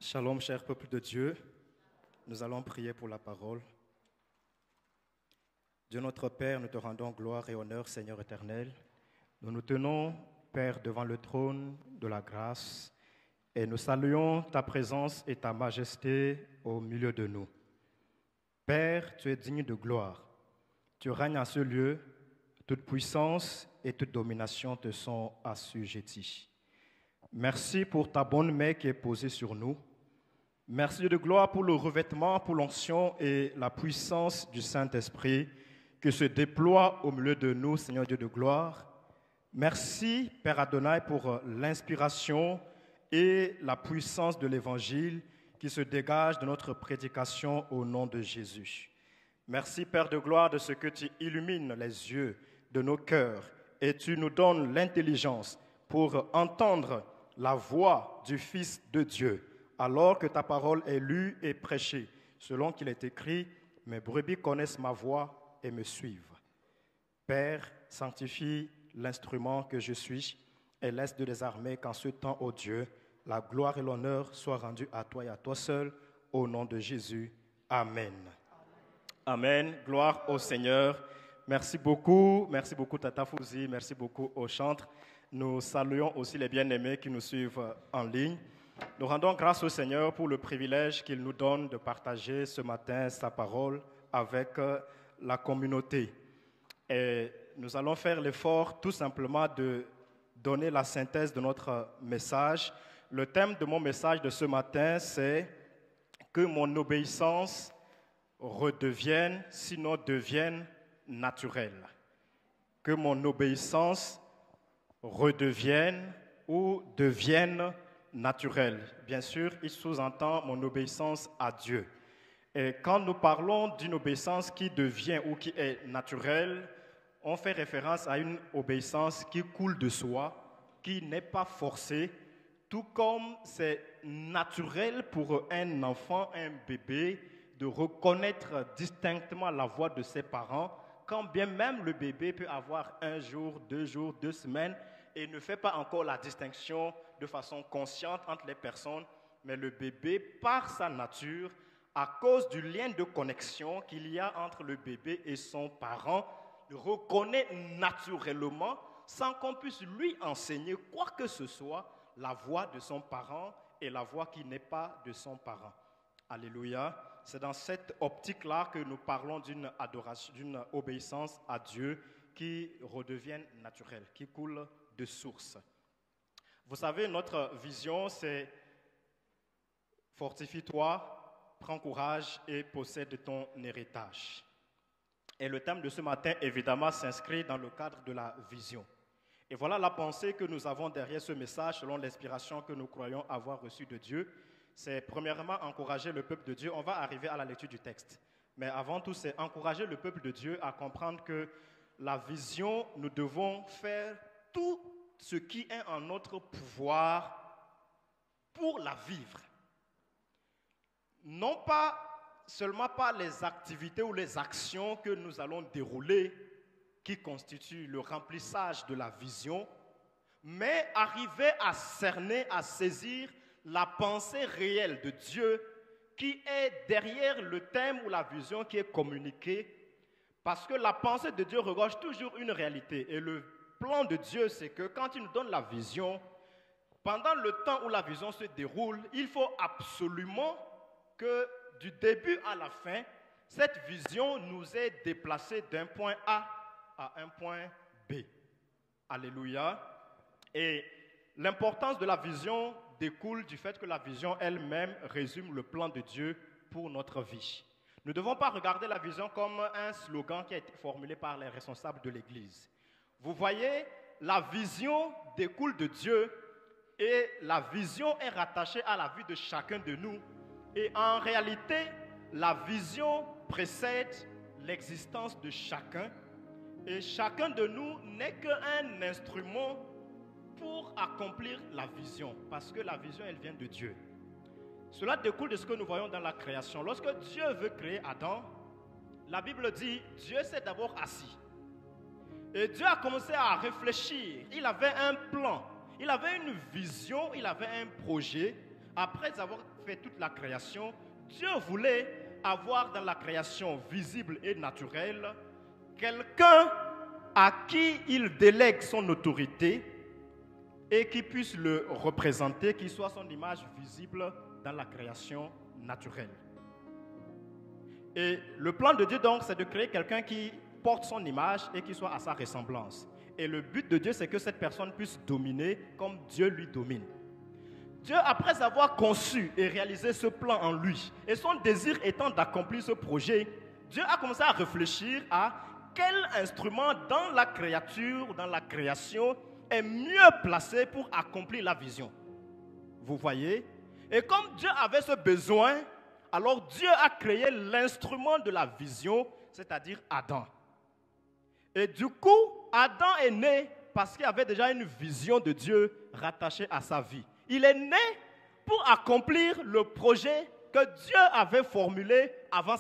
Shalom, cher peuple de Dieu. Nous allons prier pour la parole. Dieu notre Père, nous te rendons gloire et honneur, Seigneur éternel. Nous nous tenons, Père, devant le trône de la grâce et nous saluons ta présence et ta majesté au milieu de nous. Père, tu es digne de gloire. Tu règnes en ce lieu. Toute puissance et toute domination te sont assujetties. Merci pour ta bonne main qui est posée sur nous. Merci Dieu de gloire pour le revêtement, pour l'onction et la puissance du Saint-Esprit qui se déploie au milieu de nous, Seigneur Dieu de gloire. Merci, Père Adonai, pour l'inspiration et la puissance de l'Évangile qui se dégage de notre prédication au nom de Jésus. Merci, Père de gloire, de ce que tu illumines les yeux de nos cœurs et tu nous donnes l'intelligence pour entendre la voix du Fils de Dieu, alors que ta parole est lue et prêchée, selon qu'il est écrit, « Mes brebis connaissent ma voix et me suivent. » Père, sanctifie l'instrument que je suis et laisse de désarmer qu'en ce temps, ô Dieu, la gloire et l'honneur soient rendus à toi et à toi seul, au nom de Jésus. Amen. Amen. Gloire au Seigneur. Merci beaucoup Tata Fouzi, merci beaucoup au chantre. Nous saluons aussi les bien-aimés qui nous suivent en ligne. Nous rendons grâce au Seigneur pour le privilège qu'il nous donne de partager ce matin sa parole avec la communauté. Et nous allons faire l'effort tout simplement de donner la synthèse de notre message. Le thème de mon message de ce matin, c'est que mon obéissance redevienne, sinon devienne naturelle. Que mon obéissance redevienne ou devienne naturelle. Bien sûr, il sous-entend mon obéissance à Dieu. Et quand nous parlons d'une obéissance qui devient ou qui est naturelle, on fait référence à une obéissance qui coule de soi, qui n'est pas forcée, tout comme c'est naturel pour un enfant, un bébé, de reconnaître distinctement la voix de ses parents, quand bien même le bébé peut avoir 1 jour, 2 jours, 2 semaines, et ne fait pas encore la distinction de façon consciente entre les personnes, mais le bébé, par sa nature, à cause du lien de connexion qu'il y a entre le bébé et son parent, reconnaît naturellement, sans qu'on puisse lui enseigner quoi que ce soit, la voix de son parent et la voix qui n'est pas de son parent. Alléluia. C'est dans cette optique-là que nous parlons d'une adoration, d'une obéissance à Dieu qui redevienne naturelle, qui coule de source. Vous savez, notre vision, c'est « Fortifie-toi, prends courage et possède ton héritage ». Et le thème de ce matin, évidemment, s'inscrit dans le cadre de la vision. Et voilà la pensée que nous avons derrière ce message, selon l'inspiration que nous croyons avoir reçue de Dieu. C'est premièrement encourager le peuple de Dieu. On va arriver à la lecture du texte. Mais avant tout, c'est encourager le peuple de Dieu à comprendre que la vision, nous devons faire tout ce qui est en notre pouvoir pour la vivre. Non pas seulement par les activités ou les actions que nous allons dérouler qui constituent le remplissage de la vision, mais arriver à cerner, à saisir la pensée réelle de Dieu qui est derrière le thème ou la vision qui est communiquée, parce que la pensée de Dieu regorge toujours une réalité. Et le plan de Dieu, c'est que quand il nous donne la vision, pendant le temps où la vision se déroule, il faut absolument que du début à la fin, cette vision nous est déplacée d'un point A à un point B. Alléluia. Et l'importance de la vision découle du fait que la vision elle-même résume le plan de Dieu pour notre vie. Nous ne devons pas regarder la vision comme un slogan qui a été formulé par les responsables de l'Église. Vous voyez, la vision découle de Dieu et la vision est rattachée à la vie de chacun de nous. Et en réalité, la vision précède l'existence de chacun et chacun de nous n'est qu'un instrument pour accomplir la vision, parce que la vision, elle vient de Dieu. Cela découle de ce que nous voyons dans la création. Lorsque Dieu veut créer Adam, la Bible dit, Dieu s'est d'abord assis. Et Dieu a commencé à réfléchir. Il avait un plan, il avait une vision, il avait un projet Après avoir fait toute la création, Dieu voulait avoir dans la création visible et naturelle quelqu'un à qui il délègue son autorité et qui puisse le représenter, qui soit son image visible dans la création naturelle. Et le plan de Dieu donc, c'est de créer quelqu'un qui porte son image et qui soit à sa ressemblance. Et le but de Dieu, c'est que cette personne puisse dominer comme Dieu lui domine. Dieu, après avoir conçu et réalisé ce plan en lui, et son désir étant d'accomplir ce projet, Dieu a commencé à réfléchir à quel instrument dans la créature, dans la création, est mieux placé pour accomplir la vision. Vous voyez? Et comme Dieu avait ce besoin, alors Dieu a créé l'instrument de la vision, c'est-à-dire Adam. Et du coup, Adam est né parce qu'il avait déjà une vision de Dieu rattachée à sa vie. Il est né pour accomplir le projet que Dieu avait formulé avant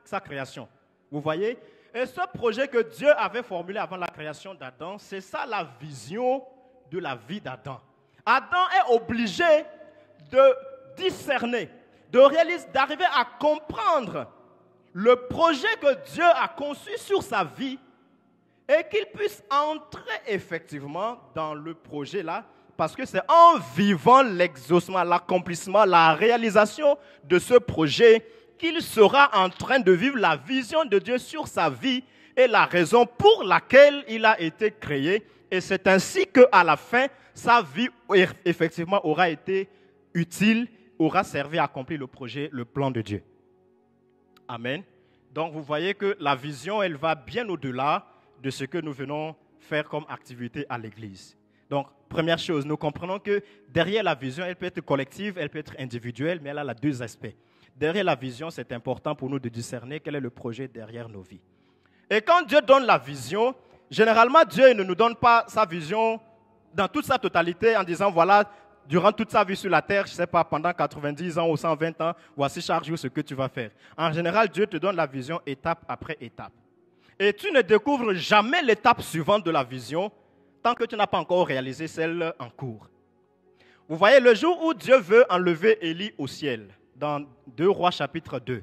sa création. Vous voyez? Et ce projet que Dieu avait formulé avant la création d'Adam, c'est ça la vision de la vie d'Adam. Adam est obligé de discerner, d'arriver à comprendre le projet que Dieu a conçu sur sa vie et qu'il puisse entrer effectivement dans le projet là, parce que c'est en vivant l'exaucement, l'accomplissement, la réalisation de ce projet qu'il sera en train de vivre la vision de Dieu sur sa vie et la raison pour laquelle il a été créé. Et c'est ainsi qu'à la fin, sa vie effectivement aura été utile, aura servi à accomplir le projet, le plan de Dieu. Amen. Donc vous voyez que la vision, elle va bien au-delà de ce que nous venons faire comme activité à l'Église. Donc, première chose, nous comprenons que derrière la vision, elle peut être collective, elle peut être individuelle, mais elle a deux aspects. Derrière la vision, c'est important pour nous de discerner quel est le projet derrière nos vies. Et quand Dieu donne la vision, généralement, Dieu ne nous donne pas sa vision dans toute sa totalité en disant, voilà, durant toute sa vie sur la terre, je ne sais pas, pendant 90 ans ou 120 ans, voici chaque jour ce que tu vas faire. En général, Dieu te donne la vision étape après étape. Et tu ne découvres jamais l'étape suivante de la vision tant que tu n'as pas encore réalisé celle en cours. Vous voyez, le jour où Dieu veut enlever Élie au ciel, dans 2 Rois chapitre 2,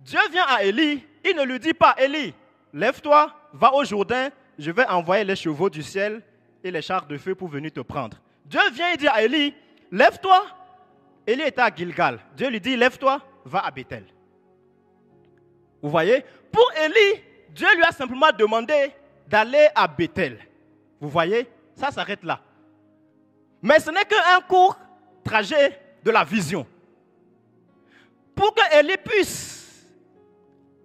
Dieu vient à Élie, il ne lui dit pas, Élie, lève-toi, va au Jourdain, je vais envoyer les chevaux du ciel et les chars de feu pour venir te prendre. Dieu vient et dit à Élie, lève-toi. Élie était à Gilgal. Dieu lui dit, lève-toi, va à Bethel. Vous voyez, pour Élie, Dieu lui a simplement demandé d'aller à Bethel. Vous voyez, ça s'arrête là. Mais ce n'est qu'un court trajet de la vision. Pour que Élie puisse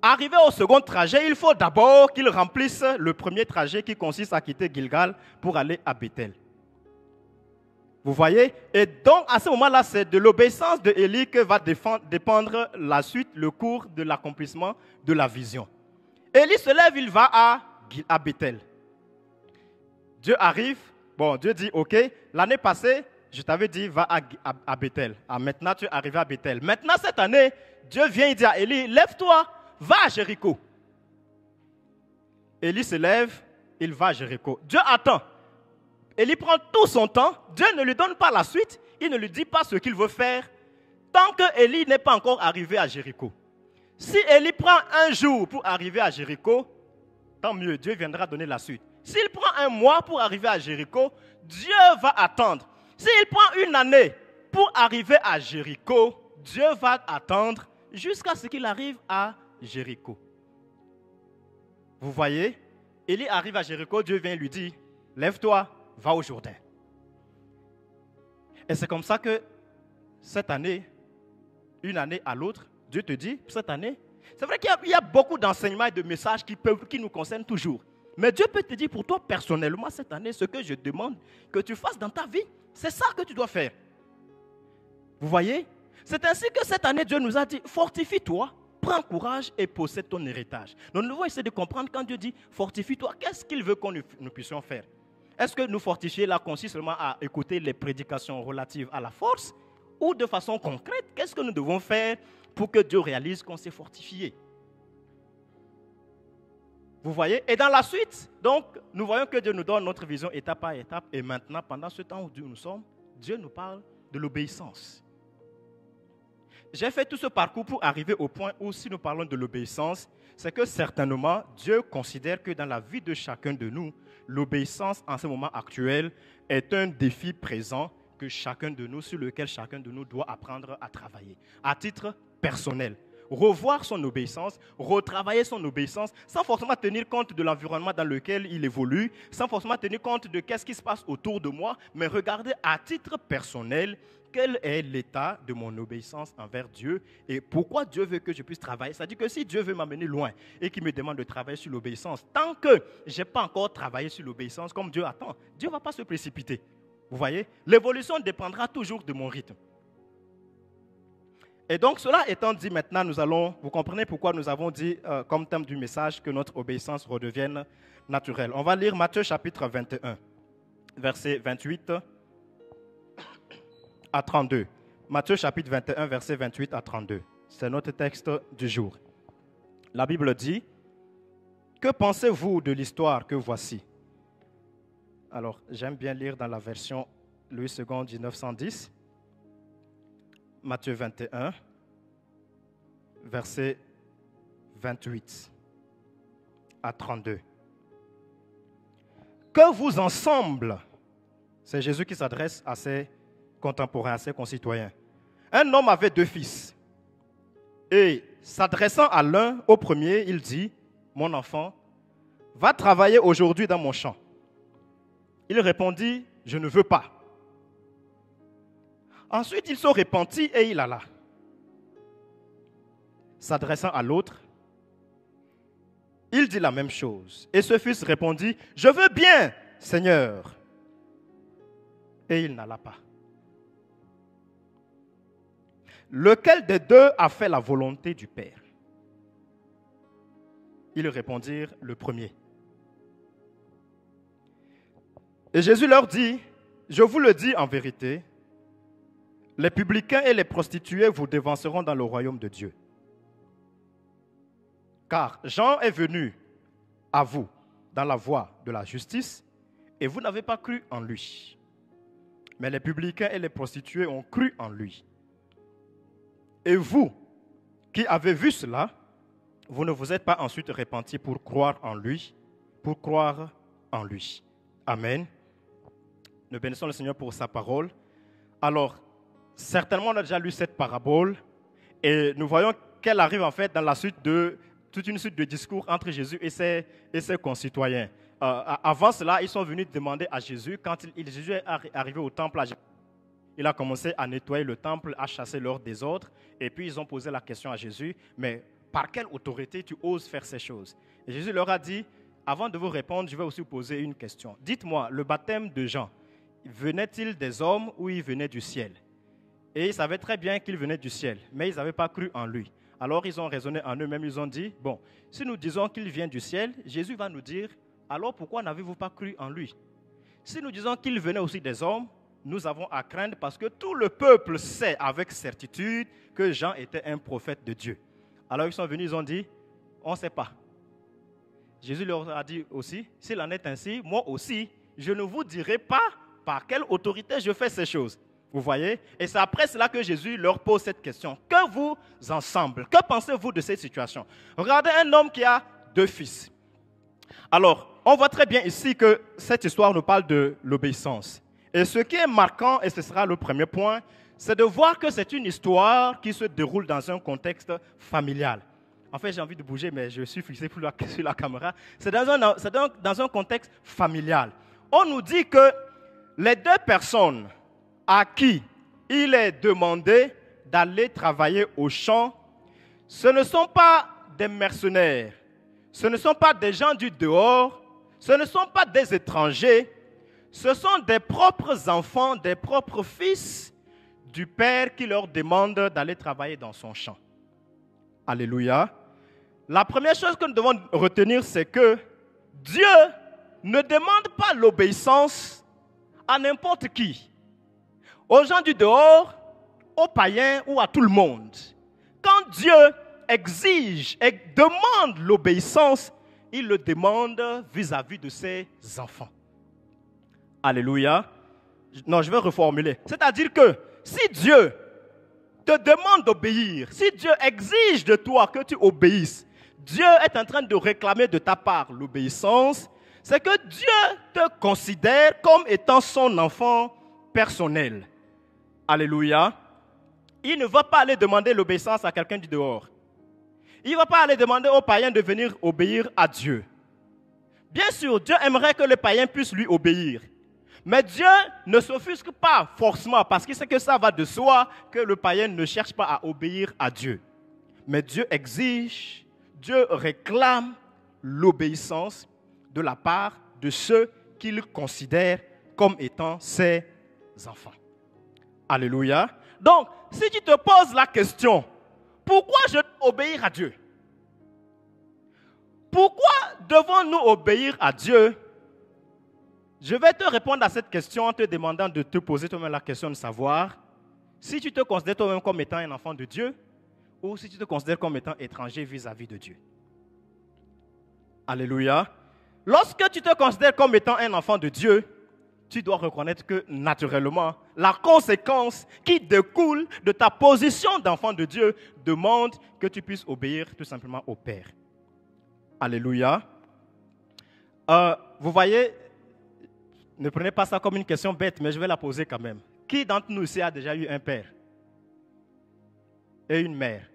arriver au second trajet, il faut d'abord qu'il remplisse le premier trajet qui consiste à quitter Gilgal pour aller à Bethel. Vous voyez? Et donc, à ce moment-là, c'est de l'obéissance de Élie que va dépendre la suite, le cours de l'accomplissement de la vision. Élie se lève, il va à Bethel. Dieu arrive, Dieu dit, ok, l'année passée, je t'avais dit, va à Bethel. Maintenant, tu es arrivé à Bethel. Maintenant, cette année, Dieu vient et dit à Élie, lève-toi, va à Jéricho. Élie se lève, il va à Jéricho. Dieu attend. Élie prend tout son temps, Dieu ne lui donne pas la suite, il ne lui dit pas ce qu'il veut faire, tant que Élie n'est pas encore arrivé à Jéricho. Si Élie prend un jour pour arriver à Jéricho, tant mieux, Dieu viendra donner la suite. S'il prend un mois pour arriver à Jéricho, Dieu va attendre. S'il prend une année pour arriver à Jéricho, Dieu va attendre jusqu'à ce qu'il arrive à Jéricho. Vous voyez, Élie arrive à Jéricho, Dieu vient lui dire, lève-toi, va au Jourdain. Et c'est comme ça que cette année, une année à l'autre, Dieu te dit, cette année, c'est vrai qu'il y a beaucoup d'enseignements et de messages qui nous concernent toujours. Mais Dieu peut te dire pour toi personnellement, cette année, ce que je demande que tu fasses dans ta vie, c'est ça que tu dois faire. Vous voyez? C'est ainsi que cette année, Dieu nous a dit, fortifie-toi, prends courage et possède ton héritage. Donc nous devons essayer de comprendre quand Dieu dit, fortifie-toi, qu'est-ce qu'il veut que nous puissions faire? Est-ce que nous fortifier là consiste seulement à écouter les prédications relatives à la force ou de façon concrète, qu'est-ce que nous devons faire pour que Dieu réalise qu'on s'est fortifié? Vous voyez? Et dans la suite, donc, nous voyons que Dieu nous donne notre vision étape par étape. Et maintenant, pendant ce temps où nous sommes, Dieu nous parle de l'obéissance. j'ai fait tout ce parcours pour arriver au point où, si nous parlons de l'obéissance, c'est que certainement, Dieu considère que dans la vie de chacun de nous, l'obéissance en ce moment actuel est un défi présent que chacun de nous, sur lequel chacun de nous doit apprendre à travailler, à titre personnel. Revoir son obéissance, retravailler son obéissance, sans forcément tenir compte de l'environnement dans lequel il évolue, sans forcément tenir compte de ce qui se passe autour de moi, mais regarder à titre personnel quel est l'état de mon obéissance envers Dieu et pourquoi Dieu veut que je puisse travailler. C'est-à-dire que si Dieu veut m'amener loin et qu'il me demande de travailler sur l'obéissance, tant que je n'ai pas encore travaillé sur l'obéissance comme Dieu attend, Dieu ne va pas se précipiter. Vous voyez, l'évolution dépendra toujours de mon rythme. Et donc, cela étant dit, maintenant, vous comprenez pourquoi nous avons dit, comme thème du message, que notre obéissance redevienne naturelle. On va lire Matthieu chapitre 21, versets 28 à 32. Matthieu chapitre 21, versets 28 à 32. C'est notre texte du jour. La Bible dit, « Que pensez-vous de l'histoire que voici ?» Alors, j'aime bien lire dans la version Louis II 1910. Matthieu 21, versets 28 à 32. Que vous ensemble, c'est Jésus qui s'adresse à ses contemporains, à ses concitoyens. Un homme avait 2 fils. Et s'adressant à l'un, au premier, il dit, « Mon enfant, va travailler aujourd'hui dans mon champ. » Il répondit, « Je ne veux pas. » Ensuite, il se repentit et il alla. S'adressant à l'autre, il dit la même chose. Et ce fils répondit, « Je veux bien, Seigneur. » Et il n'alla pas. Lequel des 2 a fait la volonté du Père? Ils répondirent, le premier. Et Jésus leur dit, « Je vous le dis en vérité, les publicains et les prostituées vous devanceront dans le royaume de Dieu. Car Jean est venu à vous dans la voie de la justice et vous n'avez pas cru en lui. Mais les publicains et les prostituées ont cru en lui. Et vous, qui avez vu cela, vous ne vous êtes pas ensuite repentis pour croire en lui, Amen. Nous bénissons le Seigneur pour sa parole. Alors, certainement, on a déjà lu cette parabole et nous voyons qu'elle arrive en fait dans la suite de toute une suite de discours entre Jésus et ses concitoyens. Avant cela, ils sont venus demander à Jésus, quand Jésus est arrivé au temple, il a commencé à nettoyer le temple, à chasser leur désordre, et puis ils ont posé la question à Jésus, mais par quelle autorité tu oses faire ces choses? Et Jésus leur a dit, avant de vous répondre, je vais aussi vous poser une question. Dites-moi, le baptême de Jean, venait-il des hommes ou il venait du ciel? Et ils savaient très bien qu'il venait du ciel, mais ils n'avaient pas cru en lui. Alors ils ont raisonné en eux-mêmes, ils ont dit, bon, si nous disons qu'il vient du ciel, Jésus va nous dire, alors pourquoi n'avez-vous pas cru en lui? Si nous disons qu'il venait aussi des hommes, nous avons à craindre parce que tout le peuple sait avec certitude que Jean était un prophète de Dieu. Alors ils sont venus, ils ont dit, on ne sait pas. Jésus leur a dit aussi, s'il en est ainsi, moi aussi, je ne vous dirai pas par quelle autorité je fais ces choses. Vous voyez? Et c'est après cela que Jésus leur pose cette question. Que vous ensemble, que pensez-vous de cette situation? Regardez un homme qui a 2 fils. Alors, on voit très bien ici que cette histoire nous parle de l'obéissance. Et ce qui est marquant, et ce sera le premier point, c'est de voir que c'est une histoire qui se déroule dans un contexte familial. En fait, j'ai envie de bouger, mais je suis fixé sur la caméra. C'est dans un contexte familial. On nous dit que les 2 personnes à qui il est demandé d'aller travailler au champ, ce ne sont pas des mercenaires, ce ne sont pas des gens du dehors, ce ne sont pas des étrangers, ce sont des propres enfants, des propres fils du Père qui leur demande d'aller travailler dans son champ. Alléluia. La première chose que nous devons retenir, c'est que Dieu ne demande pas l'obéissance à n'importe qui. Aux gens du dehors, aux païens ou à tout le monde. Quand Dieu exige et demande l'obéissance, il le demande vis-à-vis de ses enfants. Alléluia. Non, je vais reformuler. C'est-à-dire que si Dieu te demande d'obéir, si Dieu exige de toi que tu obéisses, Dieu est en train de réclamer de ta part l'obéissance, c'est que Dieu te considère comme étant son enfant personnel. Alléluia. Il ne va pas aller demander l'obéissance à quelqu'un du dehors. Il ne va pas aller demander aux païens de venir obéir à Dieu. Bien sûr, Dieu aimerait que les païens puissent lui obéir. Mais Dieu ne s'offusque pas forcément parce qu'il sait que ça va de soi que le païen ne cherche pas à obéir à Dieu. Mais Dieu exige, Dieu réclame l'obéissance de la part de ceux qu'il considère comme étant ses enfants. Alléluia. Donc, si tu te poses la question, pourquoi je dois obéir à Dieu? Pourquoi devons-nous obéir à Dieu? Je vais te répondre à cette question en te demandant de te poser toi-même la question de savoir si tu te considères toi-même comme étant un enfant de Dieu ou si tu te considères comme étant étranger vis-à-vis de Dieu. Alléluia. Lorsque tu te considères comme étant un enfant de Dieu, tu dois reconnaître que naturellement, la conséquence qui découle de ta position d'enfant de Dieu demande que tu puisses obéir tout simplement au Père. Alléluia. Vous voyez, ne prenez pas ça comme une question bête, mais je vais la poser quand même. Qui d'entre nous ici a déjà eu un père et une mère?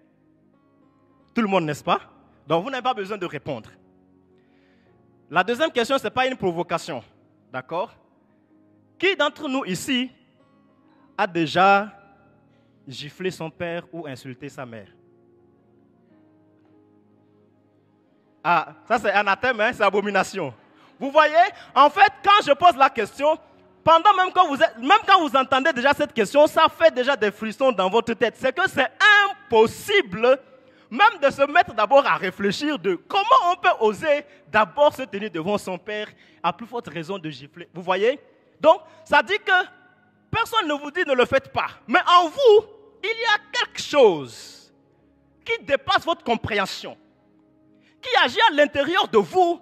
Tout le monde, n'est-ce pas? Donc vous n'avez pas besoin de répondre. La deuxième question, ce n'est pas une provocation. D'accord? Qui d'entre nous ici a déjà giflé son père ou insulté sa mère? Ah, ça c'est anathème, hein? C'est abomination. Vous voyez, en fait, quand je pose la question, pendant même quand vous entendez déjà cette question, ça fait déjà des frissons dans votre tête. C'est que c'est impossible même de se mettre d'abord à réfléchir de comment on peut oser d'abord se tenir devant son père, à plus forte raison de gifler. Vous voyez? Donc, ça dit que personne ne vous dit ne le faites pas. Mais en vous, il y a quelque chose qui dépasse votre compréhension, qui agit à l'intérieur de vous,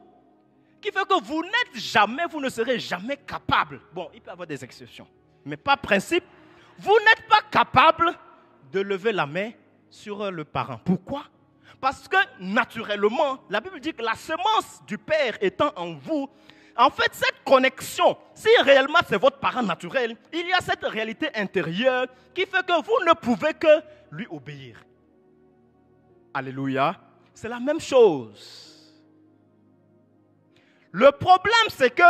qui fait que vous n'êtes jamais, vous ne serez jamais capable. Bon, il peut y avoir des exceptions, mais par principe, vous n'êtes pas capable de lever la main sur le parent. Pourquoi? Parce que naturellement, la Bible dit que la semence du Père étant en vous, en fait, cette connexion, si réellement c'est votre parent naturel, il y a cette réalité intérieure qui fait que vous ne pouvez que lui obéir. Alléluia. C'est la même chose. Le problème, c'est que,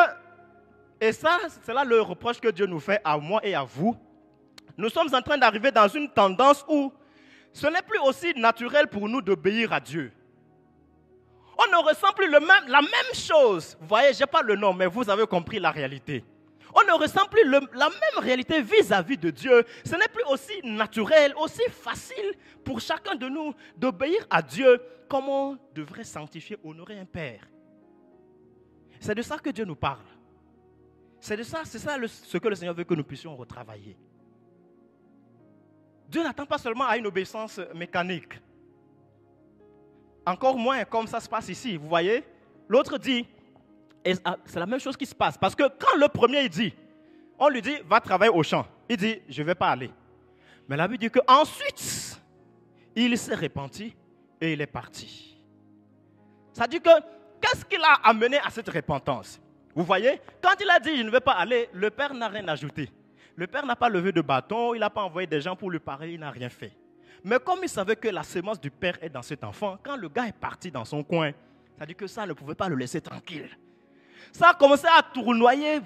et ça, c'est là le reproche que Dieu nous fait à moi et à vous, nous sommes en train d'arriver dans une tendance où ce n'est plus aussi naturel pour nous d'obéir à Dieu. On ne ressent plus la même chose. Vous voyez, je n'ai pas le nom, mais vous avez compris la réalité. On ne ressent plus la même réalité vis-à-vis de Dieu. Ce n'est plus aussi naturel, aussi facile pour chacun de nous d'obéir à Dieu comme on devrait sanctifier, honorer un Père. C'est de ça que Dieu nous parle. C'est ça ce que le Seigneur veut que nous puissions retravailler. Dieu n'attend pas seulement à une obéissance mécanique. Encore moins comme ça se passe ici, vous voyez. L'autre dit, et c'est la même chose qui se passe. Parce que quand le premier il dit, on lui dit, va travailler au champ. Il dit, je ne vais pas aller. Mais la Bible dit qu'ensuite, il s'est repenti et il est parti. Ça dit que, qu'est-ce qui l'a amené à cette repentance? Vous voyez, quand il a dit, je ne vais pas aller, le Père n'a rien ajouté. Le Père n'a pas levé de bâton, il n'a pas envoyé des gens pour lui parler, il n'a rien fait. Mais comme il savait que la semence du Père est dans cet enfant, quand le gars est parti dans son coin, ça dit que ça ne pouvait pas le laisser tranquille. Ça a commencé à tournoyer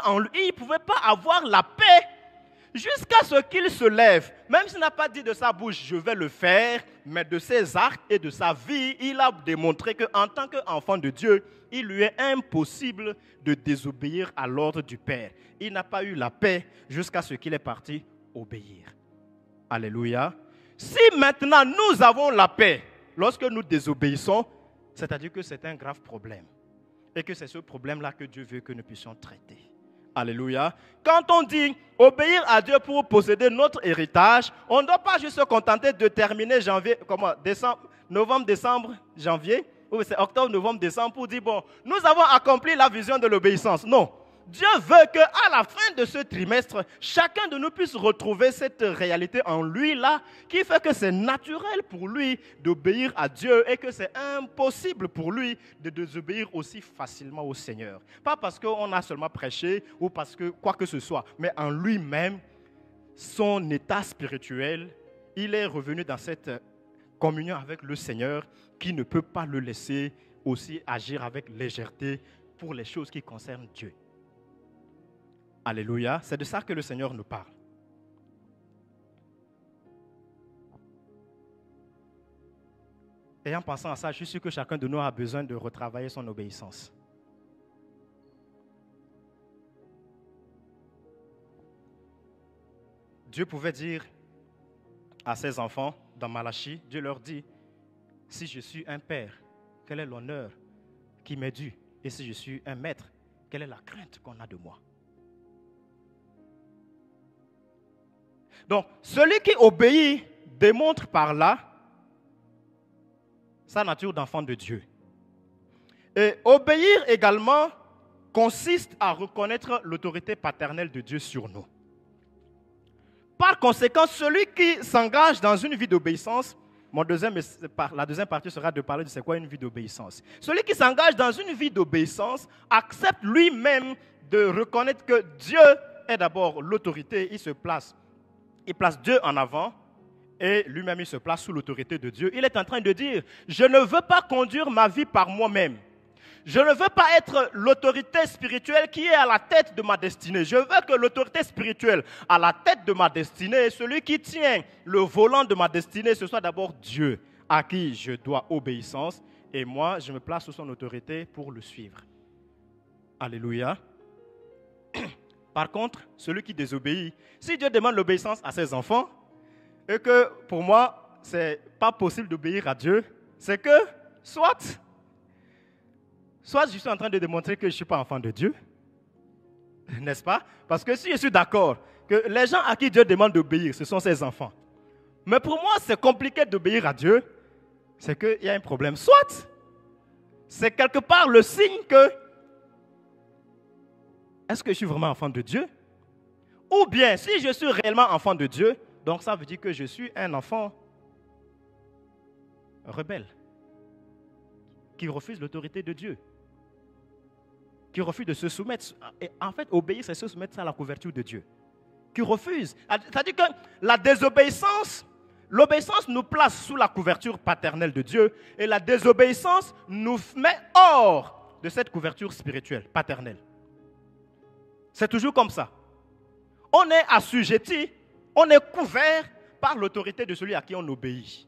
en lui. Il ne pouvait pas avoir la paix jusqu'à ce qu'il se lève. Même s'il n'a pas dit de sa bouche, je vais le faire, mais de ses actes et de sa vie, il a démontré qu'en tant qu'enfant de Dieu, il lui est impossible de désobéir à l'ordre du Père. Il n'a pas eu la paix jusqu'à ce qu'il est parti obéir. Alléluia. Si maintenant nous avons la paix lorsque nous désobéissons, c'est-à-dire que c'est un grave problème. Et que c'est ce problème-là que Dieu veut que nous puissions traiter. Alléluia. Quand on dit obéir à Dieu pour posséder notre héritage, on ne doit pas juste se contenter de terminer novembre, décembre, janvier, ou c'est octobre, novembre, décembre, pour dire, bon, nous avons accompli la vision de l'obéissance. Non. Dieu veut qu'à la fin de ce trimestre, chacun de nous puisse retrouver cette réalité en lui là, qui fait que c'est naturel pour lui d'obéir à Dieu et que c'est impossible pour lui de désobéir aussi facilement au Seigneur. Pas parce qu'on a seulement prêché ou parce que quoi que ce soit, mais en lui-même, son état spirituel, il est revenu dans cette communion avec le Seigneur qui ne peut pas le laisser aussi agir avec légèreté pour les choses qui concernent Dieu. Alléluia, c'est de ça que le Seigneur nous parle. Et en pensant à ça, je suis sûr que chacun de nous a besoin de retravailler son obéissance. Dieu pouvait dire à ses enfants, dans Malachie, Dieu leur dit, si je suis un père, quel est l'honneur qui m'est dû? Et si je suis un maître, quelle est la crainte qu'on a de moi? Donc, celui qui obéit démontre par là sa nature d'enfant de Dieu. Et obéir également consiste à reconnaître l'autorité paternelle de Dieu sur nous. Par conséquent, celui qui s'engage dans une vie d'obéissance, la deuxième partie sera de parler de c'est quoi une vie d'obéissance. Celui qui s'engage dans une vie d'obéissance accepte lui-même de reconnaître que Dieu est d'abord l'autorité, il place Dieu en avant et lui-même il se place sous l'autorité de Dieu. Il est en train de dire, je ne veux pas conduire ma vie par moi-même. Je ne veux pas être l'autorité spirituelle qui est à la tête de ma destinée. Je veux que l'autorité spirituelle à la tête de ma destinée, celui qui tient le volant de ma destinée, ce soit d'abord Dieu à qui je dois obéissance. Et moi, je me place sous son autorité pour le suivre. Alléluia. Par contre, celui qui désobéit, si Dieu demande l'obéissance à ses enfants, et que pour moi, ce n'est pas possible d'obéir à Dieu, c'est que soit je suis en train de démontrer que je ne suis pas enfant de Dieu, n'est-ce pas? Parce que si je suis d'accord que les gens à qui Dieu demande d'obéir, ce sont ses enfants. Mais pour moi, c'est compliqué d'obéir à Dieu, c'est qu'il y a un problème. Soit c'est quelque part le signe que est-ce que je suis vraiment enfant de Dieu? Ou bien, si je suis réellement enfant de Dieu, donc ça veut dire que je suis un enfant rebelle, qui refuse l'autorité de Dieu, qui refuse de se soumettre. Et en fait, obéir, c'est se soumettre à la couverture de Dieu. Qui refuse. C'est-à-dire que la désobéissance, l'obéissance nous place sous la couverture paternelle de Dieu et la désobéissance nous met hors de cette couverture spirituelle, paternelle. C'est toujours comme ça. On est assujetti, on est couvert par l'autorité de celui à qui on obéit.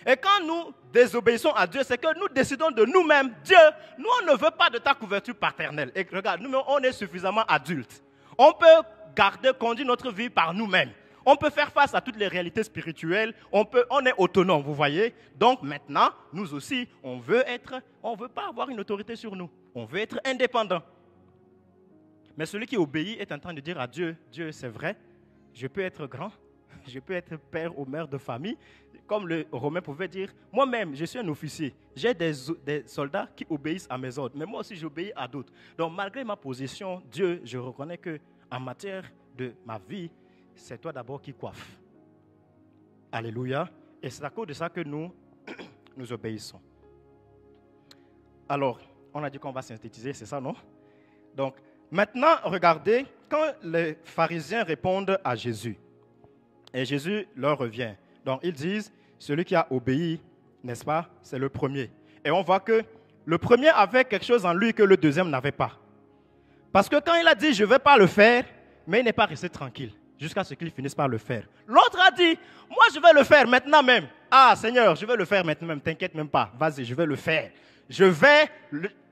Et quand nous désobéissons à Dieu, c'est que nous décidons de nous-mêmes, Dieu, nous on ne veut pas de ta couverture paternelle. Et regarde, nous on est suffisamment adultes. On peut conduire notre vie par nous-mêmes. On peut faire face à toutes les réalités spirituelles. On est autonome, vous voyez. Donc maintenant, nous aussi, on ne veut pas avoir une autorité sur nous. On veut être indépendant. Mais celui qui obéit est en train de dire à Dieu, Dieu, c'est vrai, je peux être grand, je peux être père ou mère de famille. Comme le Romain pouvait dire, moi-même, je suis un officier. J'ai des soldats qui obéissent à mes ordres, mais moi aussi, j'obéis à d'autres. Donc, malgré ma position, Dieu, je reconnais qu'en matière de ma vie, c'est toi d'abord qui coiffe. Alléluia. Et c'est à cause de ça que nous obéissons. Alors, on a dit qu'on va synthétiser, c'est ça, non? Donc, maintenant, regardez, quand les pharisiens répondent à Jésus, et Jésus leur revient. Donc, ils disent, celui qui a obéi, n'est-ce pas, c'est le premier. Et on voit que le premier avait quelque chose en lui que le deuxième n'avait pas. Parce que quand il a dit, je ne vais pas le faire, mais il n'est pas resté tranquille, jusqu'à ce qu'il finisse par le faire. L'autre a dit, moi je vais le faire maintenant même. Ah Seigneur, je vais le faire maintenant même, t'inquiète même pas, vas-y, je vais le faire.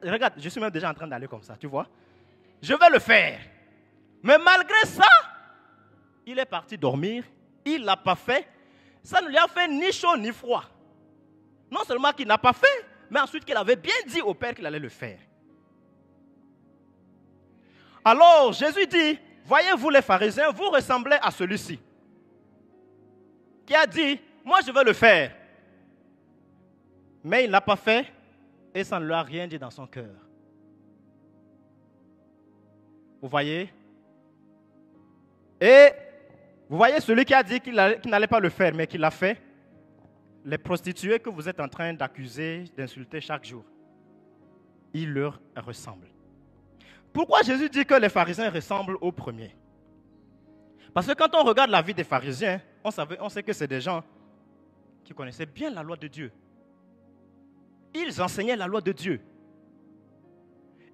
Regarde, je suis même déjà en train d'aller comme ça, tu vois. Je vais le faire. Mais malgré ça, il est parti dormir, il ne l'a pas fait. Ça ne lui a fait ni chaud ni froid. Non seulement qu'il n'a pas fait, mais ensuite qu'il avait bien dit au Père qu'il allait le faire. Alors Jésus dit, voyez-vous les pharisiens, vous ressemblez à celui-ci qui a dit, moi je veux le faire. Mais il ne l'a pas fait et ça ne lui a rien dit dans son cœur. Vous voyez? Et vous voyez celui qui a dit qu'il n'allait pas le faire, mais qui l'a fait. Les prostituées que vous êtes en train d'accuser, d'insulter chaque jour, ils leur ressemblent. Pourquoi Jésus dit que les pharisiens ressemblent aux premiers? Parce que quand on regarde la vie des pharisiens, on sait que c'est des gens qui connaissaient bien la loi de Dieu. Ils enseignaient la loi de Dieu.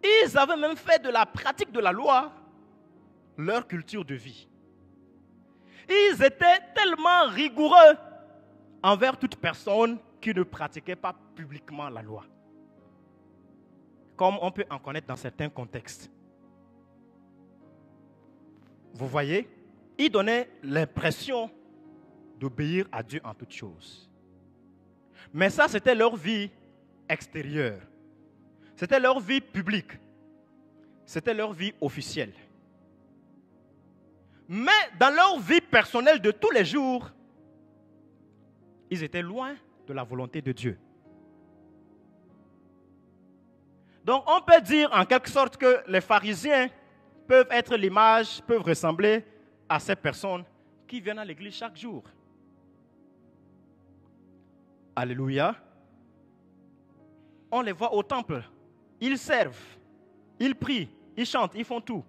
Ils avaient même fait de la pratique de la loi leur culture de vie. Ils étaient tellement rigoureux envers toute personne qui ne pratiquait pas publiquement la loi. Comme on peut en connaître dans certains contextes. Vous voyez, ils donnaient l'impression d'obéir à Dieu en toutes choses. Mais ça, c'était leur vie extérieure. C'était leur vie publique. C'était leur vie officielle. Mais dans leur vie personnelle de tous les jours, ils étaient loin de la volonté de Dieu. Donc on peut dire en quelque sorte que les pharisiens peuvent être l'image, peuvent ressembler à ces personnes qui viennent à l'église chaque jour. Alléluia. On les voit au temple. Ils servent, ils prient, ils chantent, ils font tout.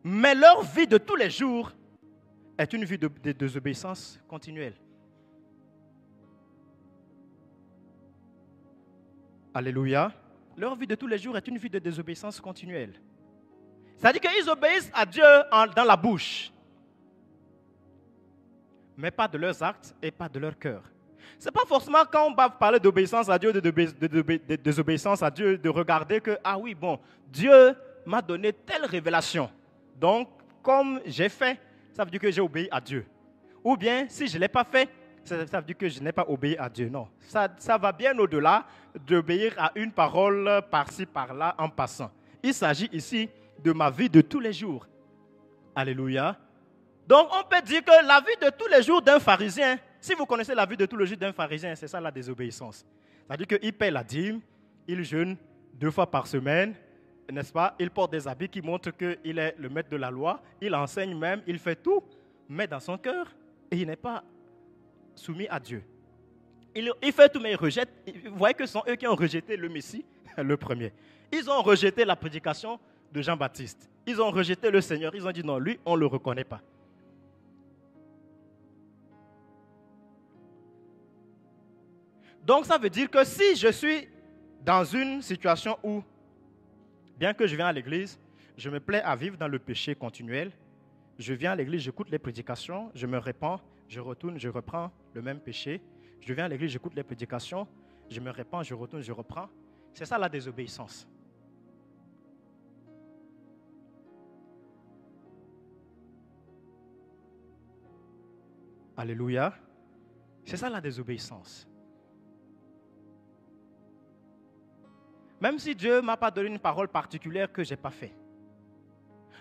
Mais leur vie de tous les jours est une vie de désobéissance continuelle. Alléluia. Leur vie de tous les jours est une vie de désobéissance continuelle. C'est-à-dire qu'ils obéissent à Dieu dans la bouche, mais pas de leurs actes et pas de leur cœur. Ce n'est pas forcément quand on va parler d'obéissance à Dieu, de désobéissance à Dieu, de regarder que, ah oui, bon, Dieu m'a donné telle révélation. Donc, comme j'ai fait, ça veut dire que j'ai obéi à Dieu. Ou bien, si je ne l'ai pas fait, ça veut dire que je n'ai pas obéi à Dieu. Non, ça va bien au-delà d'obéir à une parole par-ci, par-là, en passant. Il s'agit ici de ma vie de tous les jours. Alléluia. Donc, on peut dire que la vie de tous les jours d'un pharisien, si vous connaissez la vie de tous les jours d'un pharisien, c'est ça la désobéissance. C'est-à-dire qu'il paie la dîme, il jeûne 2 fois par semaine, n'est-ce pas? Il porte des habits qui montrent qu'il est le maître de la loi, il enseigne même, il fait tout, mais dans son cœur, et il n'est pas soumis à Dieu. Il fait tout, mais il rejette. Vous voyez que ce sont eux qui ont rejeté le Messie, le premier. Ils ont rejeté la prédication de Jean-Baptiste. Ils ont rejeté le Seigneur. Ils ont dit non, lui, on ne le reconnaît pas. Donc ça veut dire que si je suis dans une situation où, bien que je viens à l'église, je me plais à vivre dans le péché continuel, je viens à l'église, j'écoute les prédications, je me répands, je retourne, je reprends le même péché. Je viens à l'église, j'écoute les prédications, je me répands, je retourne, je reprends. C'est ça la désobéissance. Alléluia. C'est ça la désobéissance. Même si Dieu ne m'a pas donné une parole particulière que je n'ai pas faite.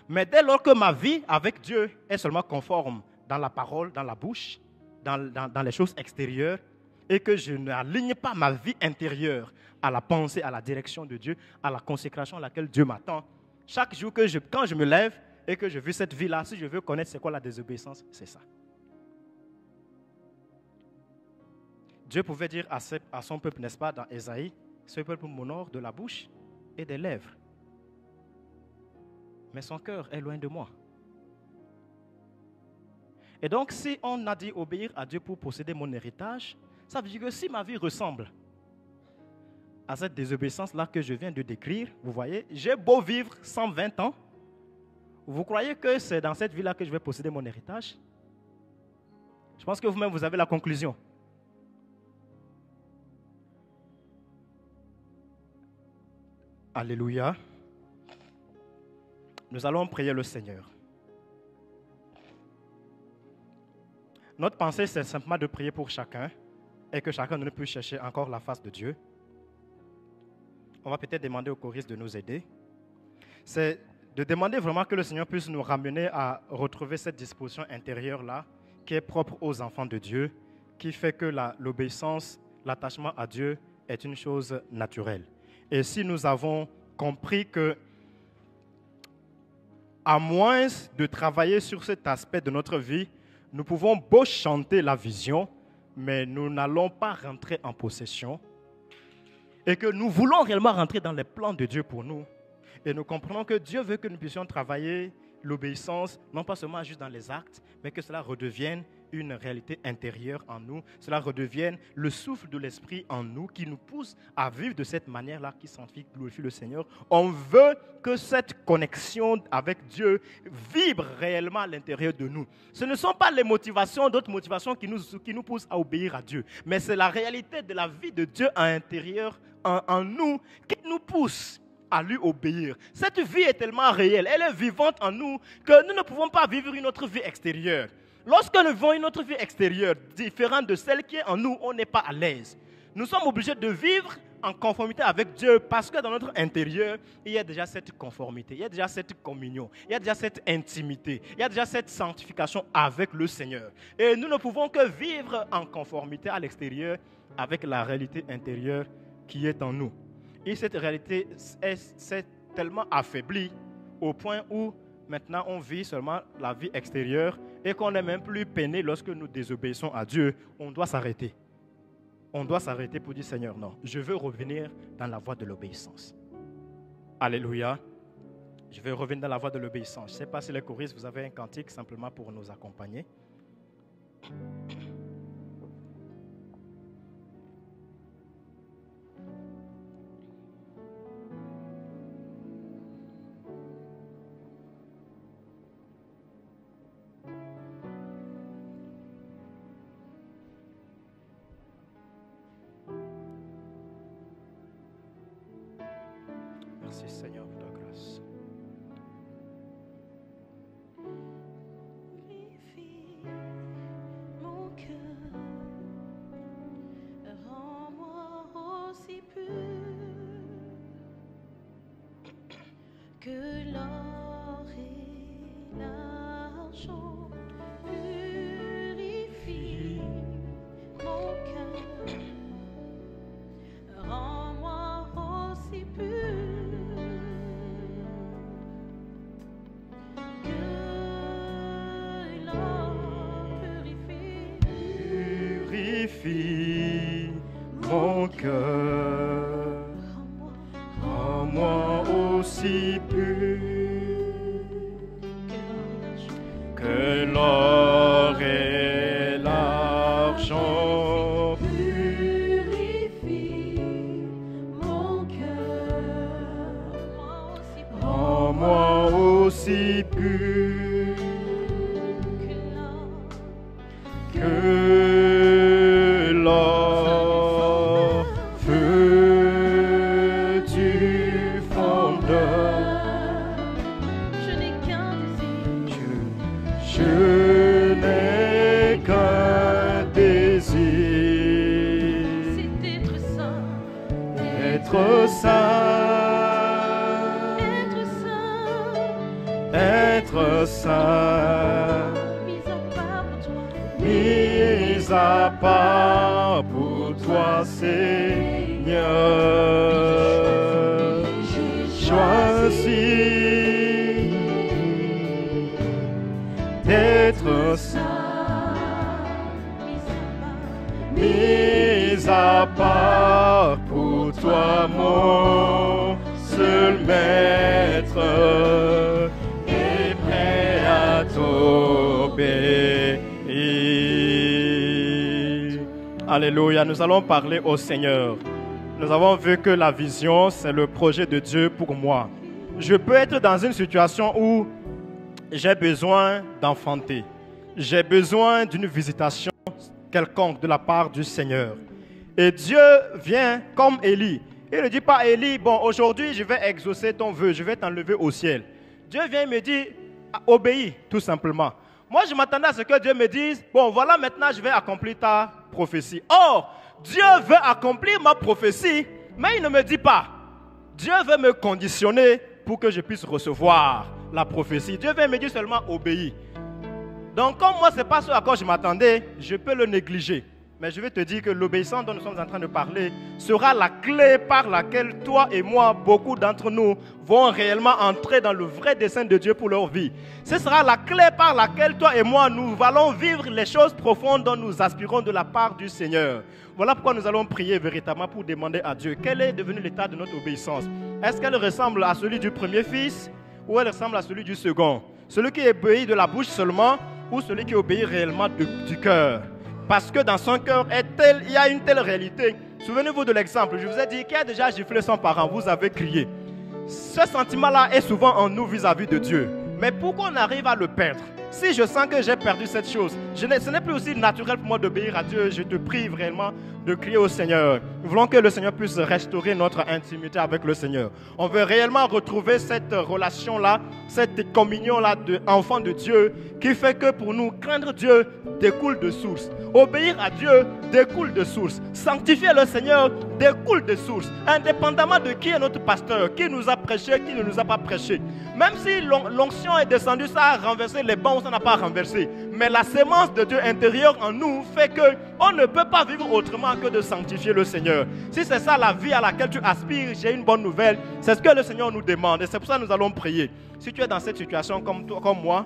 Mais dès lors que ma vie avec Dieu est seulement conforme dans la parole, dans la bouche, dans les choses extérieures, et que je n'aligne pas ma vie intérieure à la pensée, à la direction de Dieu, à la consécration à laquelle Dieu m'attend, chaque jour quand je me lève et que je vis cette vie-là, si je veux connaître c'est quoi la désobéissance, c'est ça. Dieu pouvait dire à son peuple, n'est-ce pas, dans Ésaïe, ce peuple m'honore de la bouche et des lèvres. Mais son cœur est loin de moi. Et donc, si on a dit obéir à Dieu pour posséder mon héritage, ça veut dire que si ma vie ressemble à cette désobéissance-là que je viens de décrire, vous voyez, j'ai beau vivre 120 ans, vous croyez que c'est dans cette vie-là que je vais posséder mon héritage? Je pense que vous-même, vous avez la conclusion. Alléluia. Nous allons prier le Seigneur. Notre pensée, c'est simplement de prier pour chacun et que chacun ne puisse chercher encore la face de Dieu. On va peut-être demander au choriste de nous aider. C'est de demander vraiment que le Seigneur puisse nous ramener à retrouver cette disposition intérieure-là qui est propre aux enfants de Dieu, qui fait que l'obéissance, l'attachement à Dieu est une chose naturelle. Et si nous avons compris que, à moins de travailler sur cet aspect de notre vie, nous pouvons beau chanter la vision, mais nous n'allons pas rentrer en possession. Et que nous voulons réellement rentrer dans les plans de Dieu pour nous. Et nous comprenons que Dieu veut que nous puissions travailler l'obéissance, non pas seulement juste dans les actes, mais que cela redevienne une réalité intérieure en nous. Cela redevienne le souffle de l'Esprit en nous qui nous pousse à vivre de cette manière-là qui sanctifie, glorifie le Seigneur. On veut que cette connexion avec Dieu vibre réellement à l'intérieur de nous. Ce ne sont pas les motivations, d'autres motivations qui nous poussent à obéir à Dieu, mais c'est la réalité de la vie de Dieu à l'intérieur, en nous, qui nous pousse à lui obéir. Cette vie est tellement réelle, elle est vivante en nous que nous ne pouvons pas vivre une autre vie extérieure. Lorsque nous vivons une autre vie extérieure différente de celle qui est en nous, on n'est pas à l'aise. Nous sommes obligés de vivre en conformité avec Dieu parce que dans notre intérieur, il y a déjà cette conformité, il y a déjà cette communion, il y a déjà cette intimité, il y a déjà cette sanctification avec le Seigneur. Et nous ne pouvons que vivre en conformité à l'extérieur avec la réalité intérieure qui est en nous. Et cette réalité s'est tellement affaiblie au point où maintenant on vit seulement la vie extérieure et qu'on n'est même plus peiné lorsque nous désobéissons à Dieu. On doit s'arrêter. On doit s'arrêter pour dire Seigneur, non, je veux revenir dans la voie de l'obéissance. Alléluia. Je veux revenir dans la voie de l'obéissance. Je ne sais pas si les choristes, vous avez un cantique simplement pour nous accompagner. Merci Seigneur pour ta grâce. Purifie mon cœur, rends-moi aussi pur que l'or et l'argent. Purifie mon cœur, rends-moi aussi pur. Purifie mon cœur, rends-moi aussi pur que l'or et l'argent. Purifie mon cœur, Rends-moi aussi pur que l'or, feu du fondeur. je n'ai qu'un désir, Je n'ai qu'un désir, c'est d'être saint, être saint, être saint, mis à part pour toi, mis à part pour toi, Seigneur. Choisis d'être saint, mis à part pour toi, mon seul maître, et prêt à t'obéir. Alléluia, nous allons parler au Seigneur. Nous avons vu que la vision, c'est le projet de Dieu pour moi. Je peux être dans une situation où j'ai besoin d'enfanter. J'ai besoin d'une visitation quelconque de la part du Seigneur. Et Dieu vient comme Élie. Il ne dit pas, Élie, bon, aujourd'hui, je vais exaucer ton vœu, je vais t'enlever au ciel. Dieu vient et me dit, obéis, tout simplement. Moi, je m'attendais à ce que Dieu me dise, bon, voilà, maintenant, je vais accomplir ta prophétie. Or, Dieu veut accomplir ma prophétie, mais il ne me dit pas. Dieu veut me conditionner pour que je puisse recevoir la prophétie. Dieu veut me dire seulement obéis. Donc, comme moi, ce n'est pas ce à quoi je m'attendais, je peux le négliger. Mais je vais te dire que l'obéissance dont nous sommes en train de parler sera la clé par laquelle toi et moi, beaucoup d'entre nous, vont réellement entrer dans le vrai dessein de Dieu pour leur vie. Ce sera la clé par laquelle toi et moi, nous allons vivre les choses profondes dont nous aspirons de la part du Seigneur. Voilà pourquoi nous allons prier véritablement pour demander à Dieu quel est devenu l'état de notre obéissance. Est-ce qu'elle ressemble à celui du premier fils ou elle ressemble à celui du second? Celui qui obéit de la bouche seulement ou celui qui obéit réellement du cœur? Parce que dans son cœur, il y a une telle réalité. Souvenez-vous de l'exemple. Je vous ai dit, qui a déjà giflé son parent, vous avez crié. Ce sentiment-là est souvent en nous vis-à-vis de Dieu. Mais pourquoi on arrive à le perdre? Si je sens que j'ai perdu cette chose, ce n'est plus aussi naturel pour moi d'obéir à Dieu. Je te prie vraiment de crier au Seigneur. Nous voulons que le Seigneur puisse restaurer notre intimité avec le Seigneur. On veut réellement retrouver cette relation-là, cette communion-là d'enfant de Dieu qui fait que pour nous, craindre Dieu découle de source. Obéir à Dieu découle de source. Sanctifier le Seigneur découle de source. Indépendamment de qui est notre pasteur, qui nous a prêché, qui ne nous a pas prêché. Même si l'onction est descendue, ça a renversé les bancs, ça n'a pas renversé. Mais la sémence de Dieu intérieur en nous fait qu'on ne peut pas vivre autrement que de sanctifier le Seigneur. Si c'est ça la vie à laquelle tu aspires, j'ai une bonne nouvelle. C'est ce que le Seigneur nous demande. Et c'est pour ça que nous allons prier. Si tu es dans cette situation comme toi, comme moi,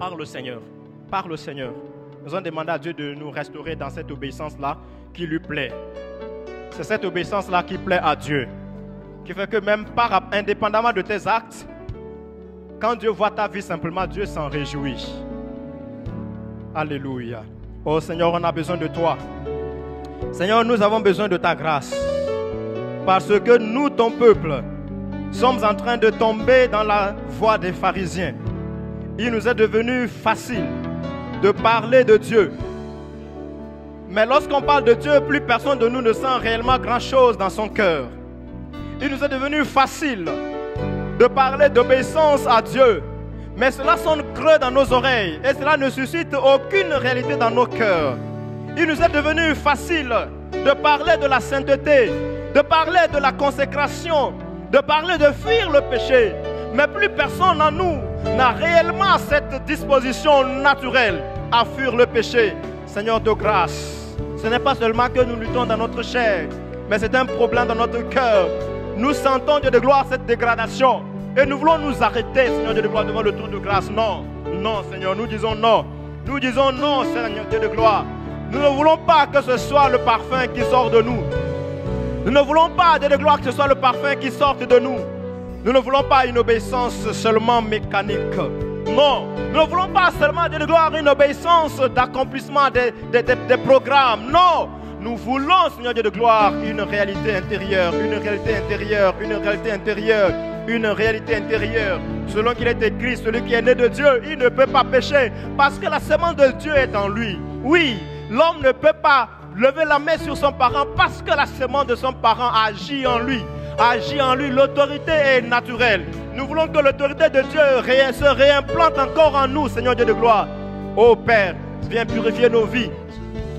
parle au Seigneur. Parle au Seigneur. Nous allons demander à Dieu de nous restaurer dans cette obéissance-là qui lui plaît. C'est cette obéissance-là qui plaît à Dieu. Qui fait que même indépendamment de tes actes, quand Dieu voit ta vie simplement, Dieu s'en réjouit. Alléluia. Oh Seigneur, on a besoin de toi. Seigneur, nous avons besoin de ta grâce. Parce que nous, ton peuple, sommes en train de tomber dans la voie des pharisiens. Il nous est devenu facile de parler de Dieu. Mais lorsqu'on parle de Dieu, plus personne de nous ne sent réellement grand-chose dans son cœur. Il nous est devenu facile de parler d'obéissance à Dieu. Mais cela sonne creux dans nos oreilles et cela ne suscite aucune réalité dans nos cœurs. Il nous est devenu facile de parler de la sainteté, de parler de la consécration, de parler de fuir le péché. Mais plus personne en nous n'a réellement cette disposition naturelle à fuir le péché. Seigneur de grâce, ce n'est pas seulement que nous luttons dans notre chair, mais c'est un problème dans notre cœur. Nous sentons, Dieu de gloire, cette dégradation. Et nous voulons nous arrêter, Seigneur Dieu de gloire, devant le trône de grâce. Non, non, Seigneur, nous disons non. Nous disons non, Seigneur Dieu de gloire. Nous ne voulons pas que ce soit le parfum qui sort de nous. Nous ne voulons pas, Dieu de gloire, que ce soit le parfum qui sorte de nous. Nous ne voulons pas une obéissance seulement mécanique. Non, nous ne voulons pas seulement, Dieu de gloire, une obéissance d'accomplissement des programmes. Non, nous voulons, Seigneur Dieu de gloire, une réalité intérieure, une réalité intérieure, une réalité intérieure, une réalité intérieure. Selon qu'il est écrit, celui qui est né de Dieu, il ne peut pas pécher parce que la semence de Dieu est en lui. Oui, l'homme ne peut pas lever la main sur son parent parce que la semence de son parent agit en lui. Agit en lui, l'autorité est naturelle. Nous voulons que l'autorité de Dieu se réimplante encore en nous, Seigneur Dieu de gloire. Ô Père, viens purifier nos vies.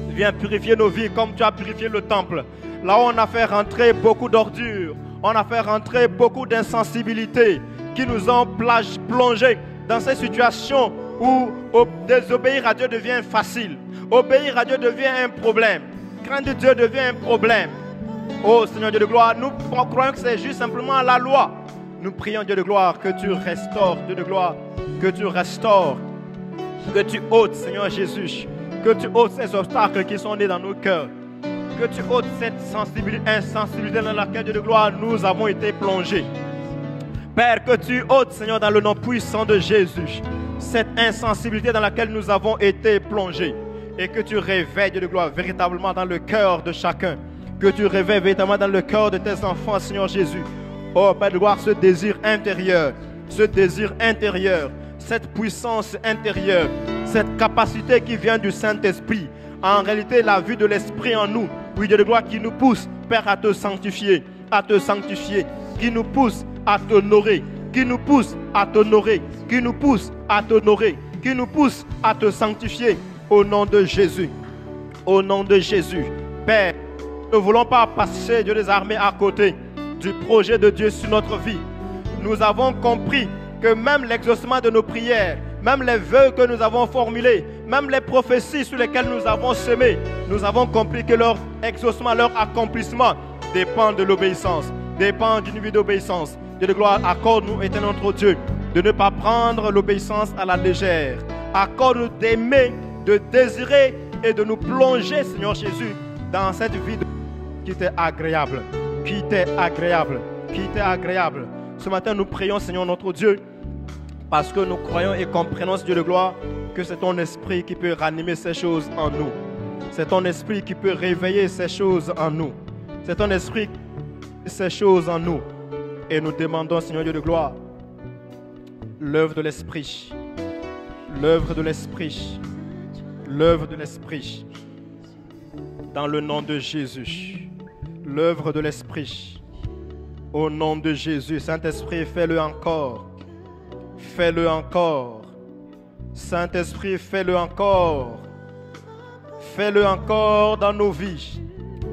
Viens purifier nos vies comme tu as purifié le temple. Là où on a fait rentrer beaucoup d'ordures, on a fait rentrer beaucoup d'insensibilité qui nous ont plongé dans ces situations où désobéir à Dieu devient facile. Obéir à Dieu devient un problème. Craindre Dieu devient un problème. Oh Seigneur Dieu de gloire, nous croyons que c'est juste simplement la loi. Nous prions Dieu de gloire que tu restaures, Dieu de gloire, que tu restaures, que tu ôtes, Seigneur Jésus, que tu ôtes ces obstacles qui sont nés dans nos cœurs, que tu ôtes cette insensibilité dans laquelle, Dieu de gloire, nous avons été plongés. Père, que tu ôtes, Seigneur, dans le nom puissant de Jésus, cette insensibilité dans laquelle nous avons été plongés, et que tu réveilles, Dieu de gloire, véritablement dans le cœur de chacun. Que tu réveilles véritablement dans le cœur de tes enfants, Seigneur Jésus. Oh Père de gloire, ce désir intérieur, cette puissance intérieure, cette capacité qui vient du Saint-Esprit. En réalité, la vue de l'Esprit en nous, oui, Dieu de gloire, qui nous pousse, Père, à te sanctifier, qui nous pousse à t'honorer, qui nous pousse à t'honorer, qui nous pousse à t'honorer, qui nous pousse à te sanctifier. Au nom de Jésus, au nom de Jésus, Père. Nous ne voulons pas passer, Dieu des armées, à côté du projet de Dieu sur notre vie. Nous avons compris que même l'exaucement de nos prières même les vœux que nous avons formulés, même les prophéties sur lesquelles nous avons semé, nous avons compris que leur exaucement, leur accomplissement dépend de l'obéissance, dépend d'une vie d'obéissance. Dieu de gloire, accorde-nous, éternel notre Dieu, de ne pas prendre l'obéissance à la légère. Accorde-nous d'aimer, de désirer et de nous plonger, Seigneur Jésus, dans cette vie qui t'est agréable, qui t'est agréable, qui t'est agréable. Ce matin, nous prions, Seigneur notre Dieu, parce que nous croyons et comprenons, Dieu de gloire, que c'est ton esprit qui peut ranimer ces choses en nous. C'est ton esprit qui peut réveiller ces choses en nous. C'est ton esprit qui fait ces choses en nous. Et nous demandons, Seigneur Dieu de gloire, l'œuvre de l'esprit, l'œuvre de l'esprit, l'œuvre de l'esprit, dans le nom de Jésus, l'œuvre de l'esprit, au nom de Jésus. Saint-Esprit, fais-le encore. Fais-le encore. Saint-Esprit, fais-le encore. Fais-le encore dans nos vies.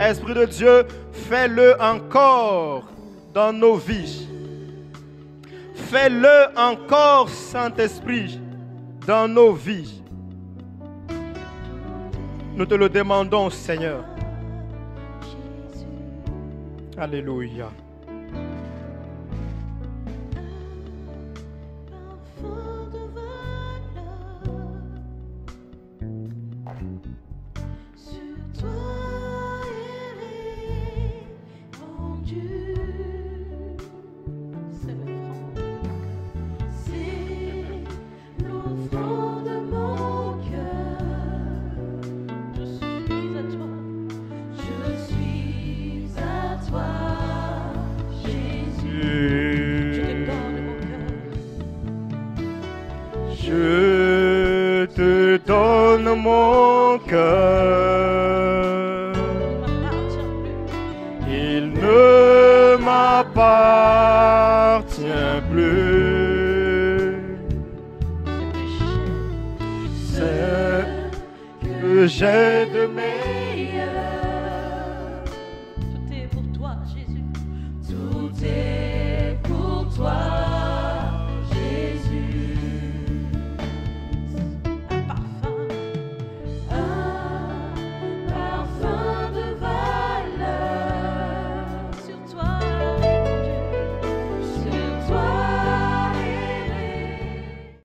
Esprit de Dieu, fais-le encore dans nos vies. Fais-le encore, Saint-Esprit, dans nos vies. Nous te le demandons, Seigneur. Alléluia. Je te donne mon cœur. Il ne m'appartient plus. C'est que j'ai de meilleur.